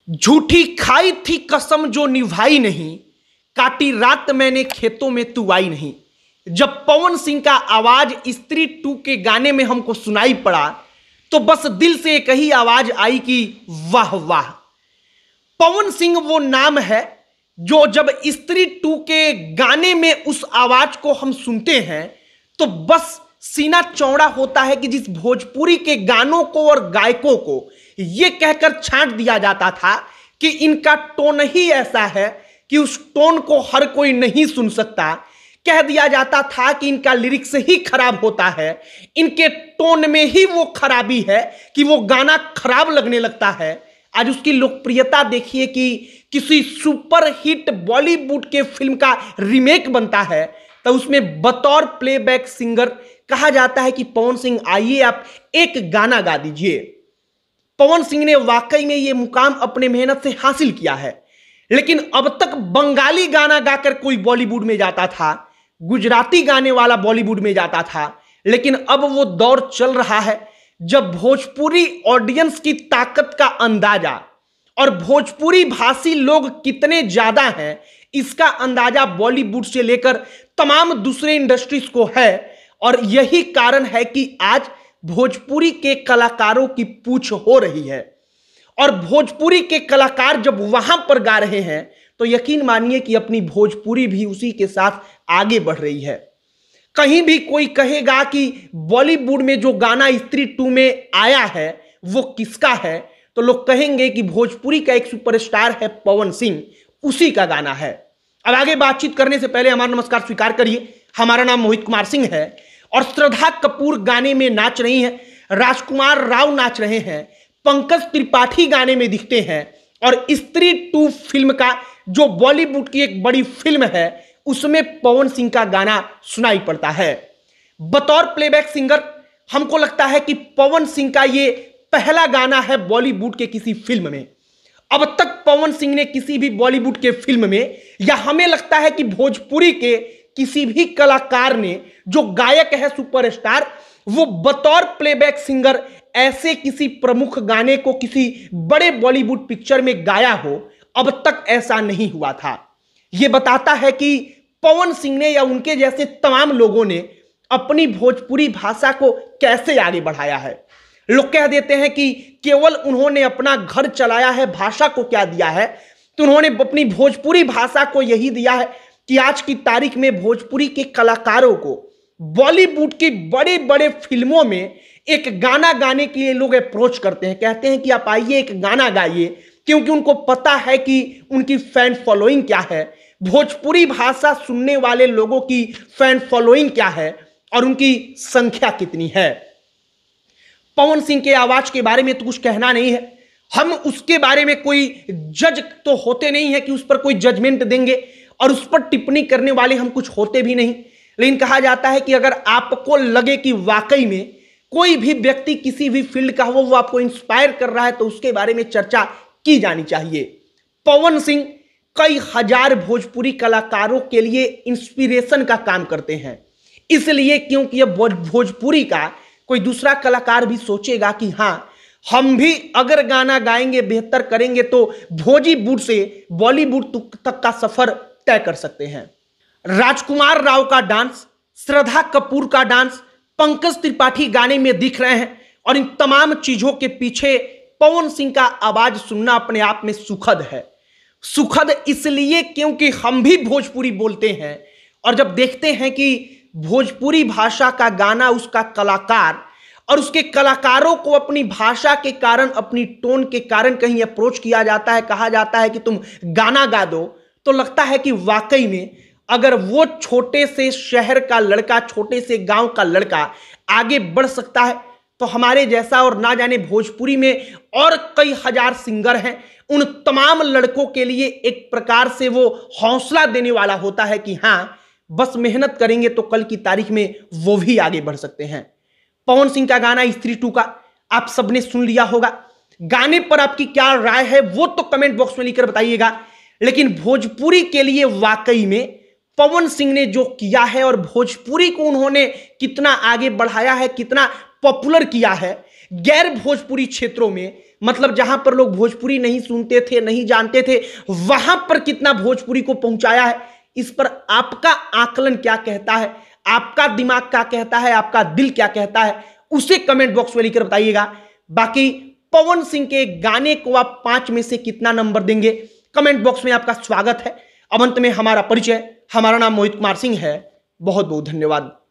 झूठी खाई थी कसम जो निभाई नहीं, काटी रात मैंने खेतों में तू आई नहीं। जब पवन सिंह का आवाज स्त्री 2 के गाने में हमको सुनाई पड़ा तो बस दिल से एक ही आवाज आई कि वाह वाह। पवन सिंह वो नाम है जो जब स्त्री 2 के गाने में उस आवाज को हम सुनते हैं तो बस सीना चौड़ा होता है कि जिस भोजपुरी के गानों को और गायकों को यह कहकर छांट दिया जाता था कि इनका टोन ही ऐसा है कि उस टोन को हर कोई नहीं सुन सकता, कह दिया जाता था कि इनका लिरिक्स ही खराब होता है, इनके टोन में ही वो खराबी है कि वो गाना खराब लगने लगता है। आज उसकी लोकप्रियता देखिए कि किसी सुपर हिट बॉलीवुड के फिल्म का रीमेक बनता है तो उसमें बतौर प्लेबैक सिंगर कहा जाता है कि पवन सिंह आइए आप एक गाना गा दीजिए। पवन सिंह ने वाकई में ये मुकाम अपने मेहनत से हासिल किया है, लेकिन अब तक बंगाली गाना गाकर कोई बॉलीवुड में जाता था, गुजराती गाने वाला बॉलीवुड में जाता था, लेकिन अब वो दौर चल रहा है जब भोजपुरी ऑडियंस की ताकत का अंदाजा और भोजपुरी भाषी लोग कितने ज्यादा हैं इसका अंदाजा बॉलीवुड से लेकर तमाम दूसरे इंडस्ट्रीज को है। और यही कारण है कि आज भोजपुरी के कलाकारों की पूछ हो रही है और भोजपुरी के कलाकार जब वहां पर गा रहे हैं तो यकीन मानिए कि अपनी भोजपुरी भी उसी के साथ आगे बढ़ रही है। कहीं भी कोई कहेगा कि बॉलीवुड में जो गाना स्त्री 2 में आया है वो किसका है तो लोग कहेंगे कि भोजपुरी का एक सुपरस्टार है पवन सिंह, उसी का गाना है। अब आगे बातचीत करने से पहले हमारा नमस्कार स्वीकार करिए। हमारा नाम मोहित कुमार सिंह है और श्रद्धा कपूर गाने में नाच रही हैं, राजकुमार राव नाच रहे हैं, पंकज त्रिपाठी गाने में दिखते हैं और स्त्री 2 फिल्म का जो बॉलीवुड की एक बड़ी फिल्म है उसमें पवन सिंह का गाना सुनाई पड़ता है। बतौर प्लेबैक सिंगर हमको लगता है कि पवन सिंह का ये पहला गाना है बॉलीवुड के किसी फिल्म में। अब तक पवन सिंह ने किसी भी बॉलीवुड के फिल्म में या हमें लगता है कि भोजपुरी के किसी भी कलाकार ने जो गायक है सुपरस्टार वो बतौर प्लेबैक सिंगर ऐसे किसी प्रमुख गाने को किसी बड़े बॉलीवुड पिक्चर में गाया हो, अब तक ऐसा नहीं हुआ था। यह बताता है कि पवन सिंह ने या उनके जैसे तमाम लोगों ने अपनी भोजपुरी भाषा को कैसे आगे बढ़ाया है। लोग कह देते हैं कि केवल उन्होंने अपना घर चलाया है, भाषा को क्या दिया है, तो उन्होंने अपनी भोजपुरी भाषा को यही दिया है कि आज की तारीख में भोजपुरी के कलाकारों को बॉलीवुड की बड़े बड़े फिल्मों में एक गाना गाने के लिए लोग अप्रोच करते हैं, कहते हैं कि आप आइए एक गाना गाइए, क्योंकि उनको पता है कि उनकी फैन फॉलोइंग क्या है, भोजपुरी भाषा सुनने वाले लोगों की फैन फॉलोइंग क्या है और उनकी संख्या कितनी है। पवन सिंह के आवाज के बारे में तो कुछ कहना नहीं है, हम उसके बारे में कोई जज तो होते नहीं है कि उस पर कोई जजमेंट देंगे और उस पर टिप्पणी करने वाले हम कुछ होते भी नहीं। लेकिन कहा जाता है कि अगर आपको लगे कि वाकई में कोई भी व्यक्ति किसी भी फील्ड का हो वो आपको इंस्पायर कर रहा है तो उसके बारे में चर्चा की जानी चाहिए। पवन सिंह कई हजार भोजपुरी कलाकारों के लिए इंस्पिरेशन का काम करते हैं, इसलिए क्योंकि ये भोजपुरी का कोई दूसरा कलाकार भी सोचेगा कि हां हम भी अगर गाना गाएंगे बेहतर करेंगे तो भोजीवुड से बॉलीवुड तक का सफर तय कर सकते हैं। राजकुमार राव का डांस, श्रद्धा कपूर का डांस, पंकज त्रिपाठी गाने में दिख रहे हैं और इन तमाम चीजों के पीछे पवन सिंह का आवाज सुनना अपने आप में सुखद है। सुखद इसलिए क्योंकि हम भी भोजपुरी बोलते हैं और जब देखते हैं कि भोजपुरी भाषा का गाना, उसका कलाकार और उसके कलाकारों को अपनी भाषा के कारण, अपनी टोन के कारण कहीं अप्रोच किया जाता है, कहा जाता है कि तुम गाना गा दो, तो लगता है कि वाकई में अगर वो छोटे से शहर का लड़का, छोटे से गांव का लड़का आगे बढ़ सकता है तो हमारे जैसा और ना जाने भोजपुरी में और कई हजार सिंगर हैं, उन तमाम लड़कों के लिए एक प्रकार से वो हौसला देने वाला होता है कि हां बस मेहनत करेंगे तो कल की तारीख में वो भी आगे बढ़ सकते हैं। पवन सिंह का गाना स्त्री 2 का आप सबने सुन लिया होगा। गाने पर आपकी क्या राय है वो तो कमेंट बॉक्स में लिखकर बताइएगा, लेकिन भोजपुरी के लिए वाकई में पवन सिंह ने जो किया है और भोजपुरी को उन्होंने कितना आगे बढ़ाया है, कितना पॉपुलर किया है, गैर भोजपुरी क्षेत्रों में मतलब जहां पर लोग भोजपुरी नहीं सुनते थे, नहीं जानते थे, वहां पर कितना भोजपुरी को पहुंचाया है। इस पर आपका आकलन क्या कहता है, आपका दिमाग क्या कहता है, आपका दिल क्या कहता है, उसे कमेंट बॉक्स में लिखकर बताइएगा। बाकी पवन सिंह के गाने को आप 5 में से कितना नंबर देंगे, कमेंट बॉक्स में आपका स्वागत है। अब अंत में हमारा परिचय, हमारा नाम मोहित कुमार सिंह है। बहुत बहुत धन्यवाद।